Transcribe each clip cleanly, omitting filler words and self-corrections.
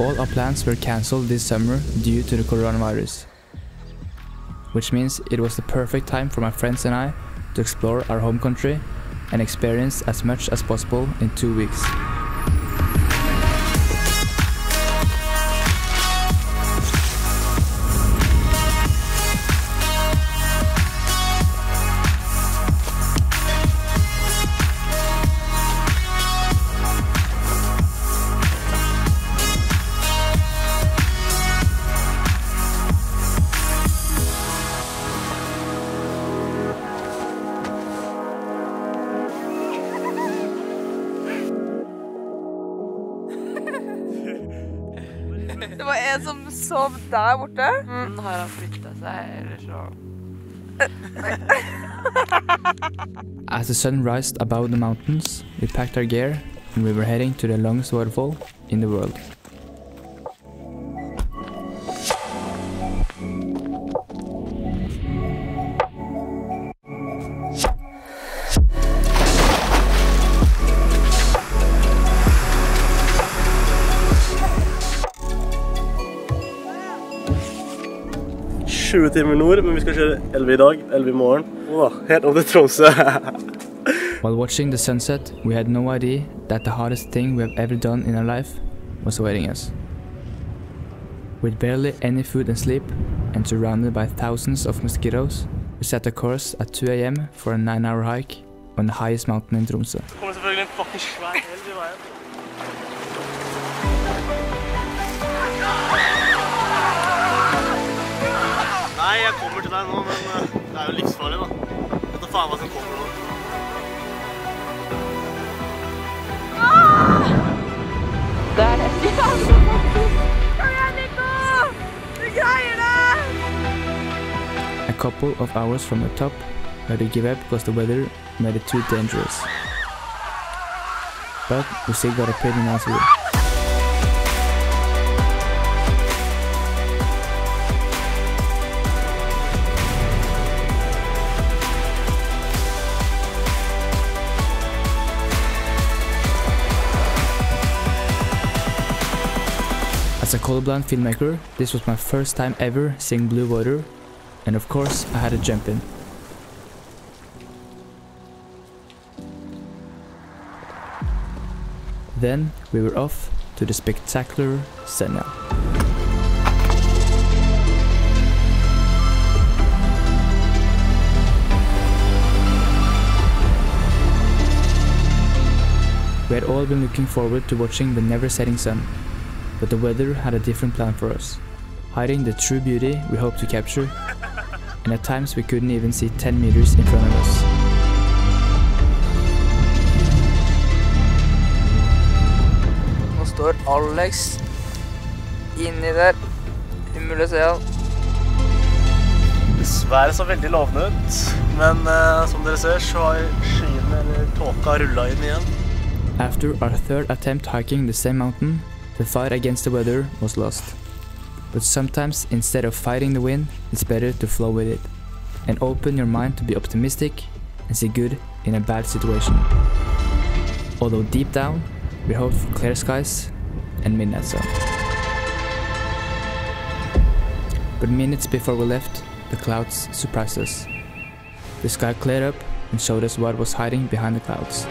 All our plans were cancelled this summer due to the coronavirus, which means it was the perfect time for my friends and I to explore our home country and experience as much as possible in 2 weeks. Det var en som sov der borte. Har han flyttet seg, eller så? As the sun rised above the mountains, we packed our gear and we were heading to the longest waterfall in the world. Timer nord, men vi skal kjøre 11 i dag, 11 i morgen. Helt opp til Tromsø. While watching the sunset, we had no idea that the hardest thing we have ever done in our life was awaiting us. With barely any food and sleep, and surrounded by thousands of mosquitoes, we set a course at 2 AM for a 9-hour hike on the highest mountain in Tromsø. Det kommer selvfølgelig en fucking svær elv i veien. Nei, jeg kommer til deg nå, men det er jo livsfarlig da. Vet du faen hva som kommer nå. Det er det. Kom igjen, Nico! Du greier det! A couple of hours from the top, we had to give up because the weather made it too dangerous. But we still got a pretty nice view. As a colorblind filmmaker, this was my first time ever seeing blue water, and of course I had to jump in. Then we were off to the spectacular Senja. We had all been looking forward to watching the never-setting sun. But the weather had a different plan for us, hiding the true beauty we hoped to capture, and at times we couldn't even see 10 meters in front of us. Nå står Alex inni der. Umulig å se han. Dessverre så veldig lovende ut, men som dere ser så har skyene eller tåka rullet inn igjen. After our third attempt hiking the same mountain, the fight against the weather was lost. But sometimes, instead of fighting the wind, it's better to flow with it and open your mind to be optimistic and see good in a bad situation. Although deep down, we hope for clear skies and midnight sun. But minutes before we left, the clouds surprised us. The sky cleared up and showed us what was hiding behind the clouds.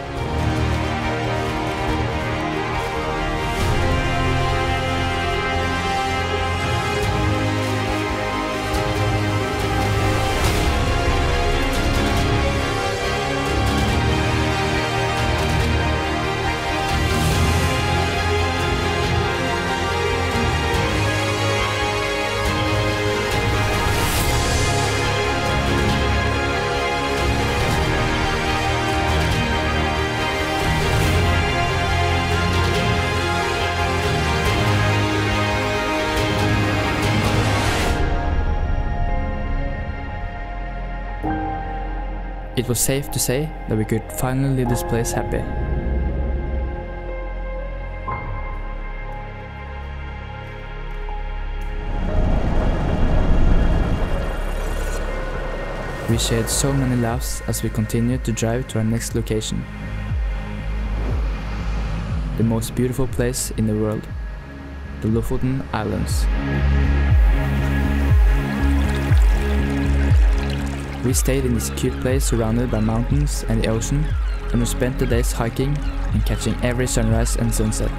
It was safe to say that we could finally leave this place happy. We shared so many laughs as we continued to drive to our next location. The most beautiful place in the world. the Lofoten Islands. We stayed in this cute place surrounded by mountains and the ocean, and we spent the days hiking and catching every sunrise and sunset.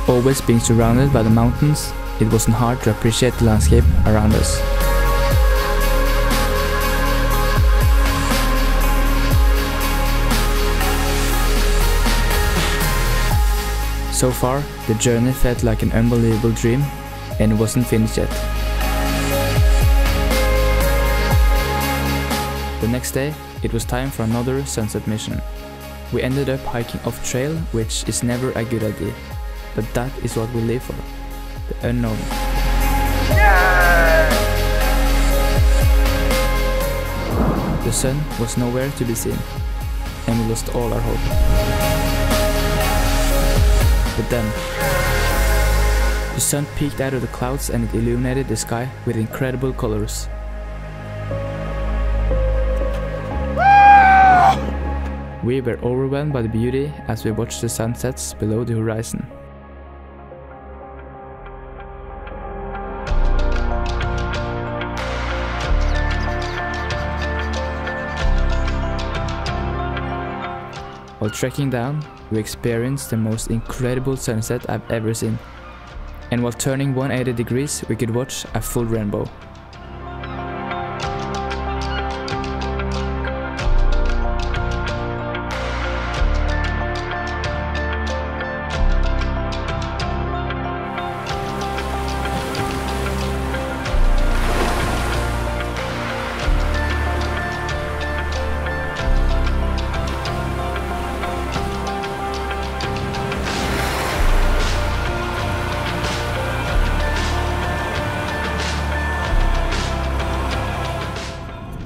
Always being surrounded by the mountains, it wasn't hard to appreciate the landscape around us. So far, the journey felt like an unbelievable dream, and it wasn't finished yet. The next day, it was time for another sunset mission. We ended up hiking off trail, which is never a good idea. But that is what we live for, the unknown. Yeah! The sun was nowhere to be seen, and we lost all our hope. But then, the sun peeked out of the clouds and it illuminated the sky with incredible colors. We were overwhelmed by the beauty as we watched the sunsets below the horizon. While trekking down, we experienced the most incredible sunset I've ever seen. And while turning 180 degrees, we could watch a full rainbow.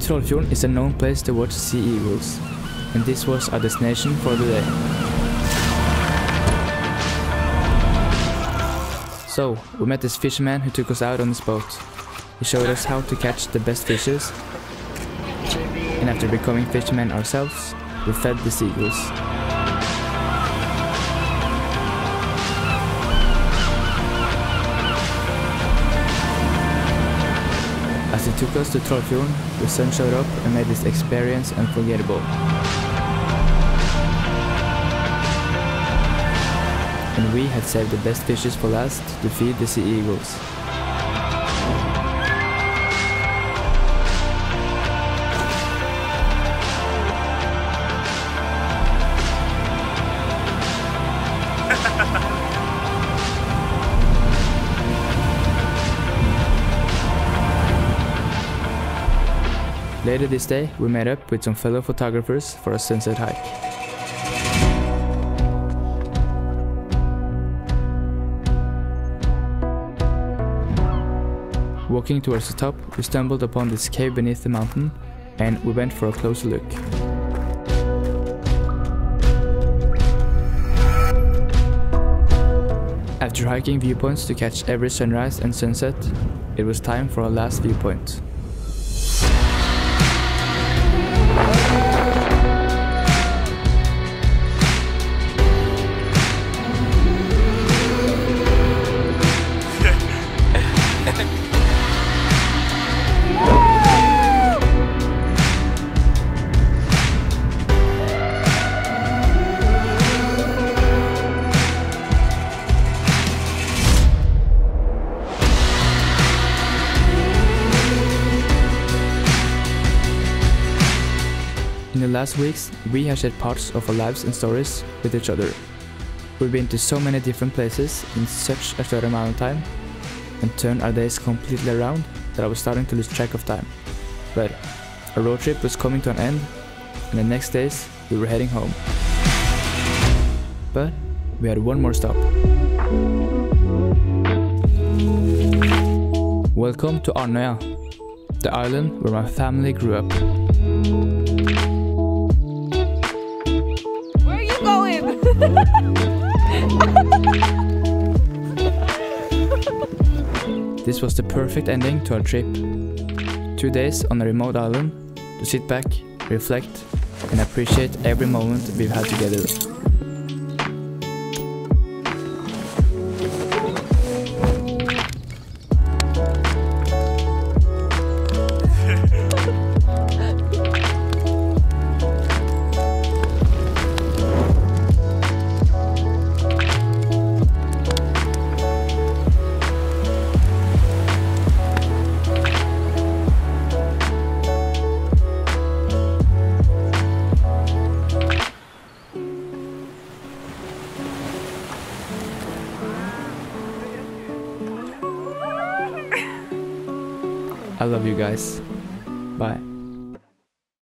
Trollfjorden is a known place to watch sea eagles, and this was our destination for the day. So, we met this fisherman who took us out on his boat. He showed us how to catch the best fishes, and after becoming fishermen ourselves, we fed the seagulls. As he took us to Trollfjorden, the sun showed up and made this experience unforgettable. And we had saved the best fishes for last to feed the sea eagles. Later this day, we met up with some fellow photographers for a sunset hike. Walking towards the top, we stumbled upon this cave beneath the mountain, and we went for a closer look. After hiking viewpoints to catch every sunrise and sunset, it was time for our last viewpoint. In the last weeks, we have shared parts of our lives and stories with each other. We've been to so many different places in such a short amount of time and turned our days completely around that I was starting to lose track of time. But our road trip was coming to an end, and the next days we were heading home. But we had one more stop. Welcome to Arnøya, the island where my family grew up. Where are you going? This was the perfect ending to our trip. 2 days on a remote island to sit back, reflect, and appreciate every moment we've had together. I love you guys. Bye.